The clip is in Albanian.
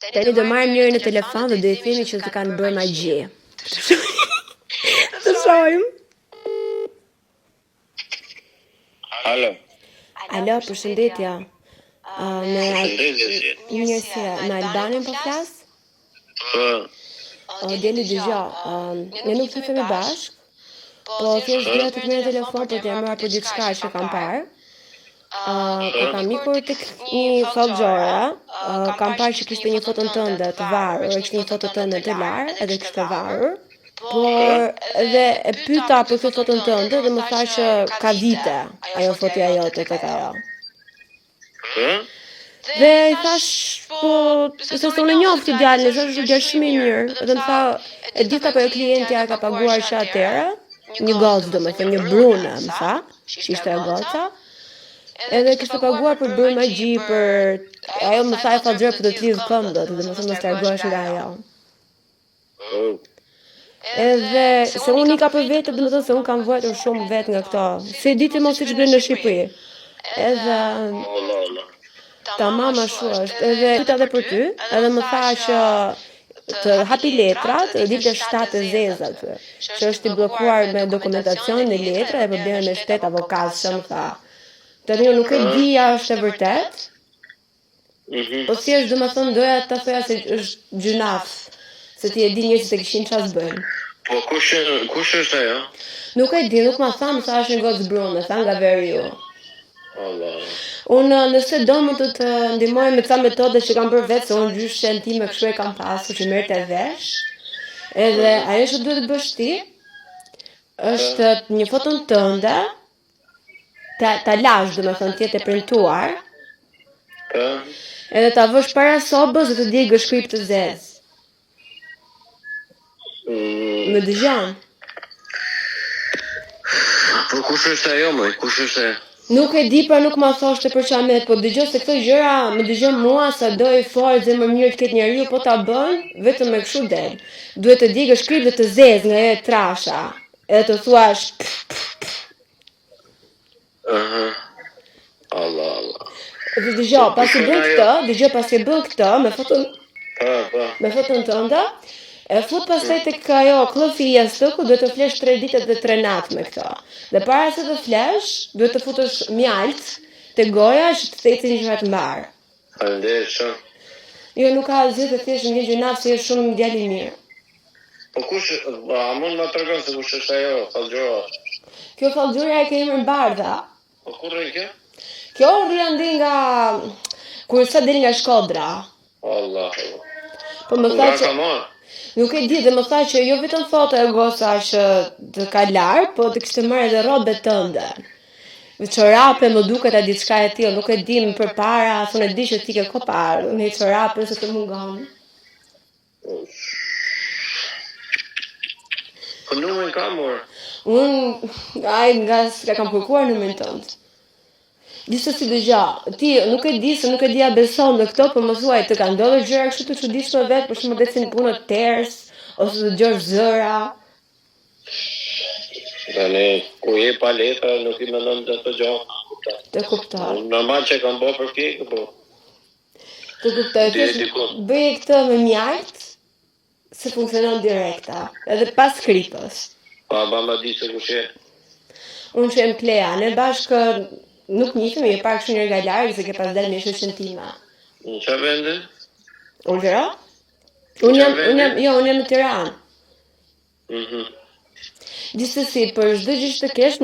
Tani do marrim njërin në telefon dhe do i themi që të kanë bërë magji. Të shohim. Alo. Alo, përshëndetje. Përshëndetje. Mirësi, në Albanian po flas? Po. Djeli dëgjoj, ne nuk të themi bashk, po thjesht doja të të merr telefon për t'ja marrë për diçka që kam parë. Po kam ikur tek një fallxore, kam parë që kishte një foton tënde të varur, kishte një foto tënde të larë, edhe kishte varur. Por edhe e pyeta për këtë foton tënde dhe më tha që ka vite ajo fotoja jote tek ajo. Dhe i thash, po, se unë njoh këtë djalin, se është djalë shumë i mirë. Dhe më tha, e dita për klientja ka paguar që atëherë, një gocë domethënë, një brune, më tha, që ishte e goca. Edhe kishte paguar për bërë magji, për ajo më tha e fallxore për të të lidh këmbët, dhe më thënë mos largohesh nga ajo. Edhe se unë i ka për vetë, dhe më thënë se unë kam vuajtur shumë vetë nga këto. Se diti mos siç bën në Shqipëri. Edhe tamam ashtu është. Edhe pyeta edhe për ty, edhe më tha që të hapi letrat, dhe dilte 7 e zeza aty, që është i bllokuar me dokumentacion në letra dhe probleme me shtet avokatës, që më tha. Tani unë nuk e dija është e vërtet, po thjesht domethënë doja ta thoja se është gjynaf, se ti e di njerëzit e kishin çfarë bëjnë. Po kush është ajo? Nuk e di, nuk ma tha, më tha është një gocë brune, tha nga veri ju. Allah. Unë nëse do më të ndihmoj me ca metode që kam bërë vetë, se unë gjyshën time kështu e kam pasur që merrte vesh. Edhe ajo që duhet të bësh ti është një foton tënde, ta lash, domethënë të jetë e printuar. Edhe ta vësh para sobës dhe të djegë shkript të zezë. Më dëgjon? Po kush është ajo më? Kush është ajo? Nuk e di, pra nuk ma thoshte për çamet, po dëgjoj se këto gjëra më dëgjon mua sa do i fort zemër mirë të ketë njeriu, po ta bën vetëm me kështu del. Duhet të djegë shkript dhe të zezë nga ajo trasha. Edhe të thuash Allah. Dhe dëgjoj, pasi bën këtë me foton tënde, e fut pastaj tek ajo kllofi i jastëku, duhet të flesh 3 ditë dhe 3 natë me këtë. Dhe para se të flesh, duhet të futesh mjalt te goja që të thecë një gjëra të mbar. Faleminderit shumë. Jo, nuk ka asgjë, të thjesht një gjynaf se je shumë djalë i mirë. Po kush, a mund na tregon se kush është ajo fallxora? Kjo fallxora e ka emrin Bardha. Po ku rri kjo? Kjo rri nga kur sa del nga Shkodra. Allah. Po më tha që nuk e di, dhe më tha që jo vetëm foto e goca që të ka larë, po të kishte marrë edhe rrobat tënde. Çorape më duket a diçka e tillë, nuk e di më përpara, thonë e di që ti ke kopar, me çorape se të mungon. Po numrin kam or. Nga s'ka kam kërkuar numrin tënd. Gjithsesi dëgjoj, ti nuk e di a beson në këto, po më thuaj të ka ndodhur gjëra kështu të çuditshme vetë, për shembull decin punë ters ose të dëgjosh zëra. Tani ku je pa letra nuk i mendon të të gjë. Të kuptoj. Normal që kam bërë për kikë, po. Të kuptoj, bëj këtë me mjalt, se funksionon direkta, edhe pas kripës. Pa ma di se kush je. Unë që jem Klea, ne bashkë nuk njihemi, e parë kështu një nga larg se ke pas dalë me shoqën time. Në çfarë vende? Ulëra? Unë jam në Tiranë. Gjithsesi, për çdo gjë që të kesh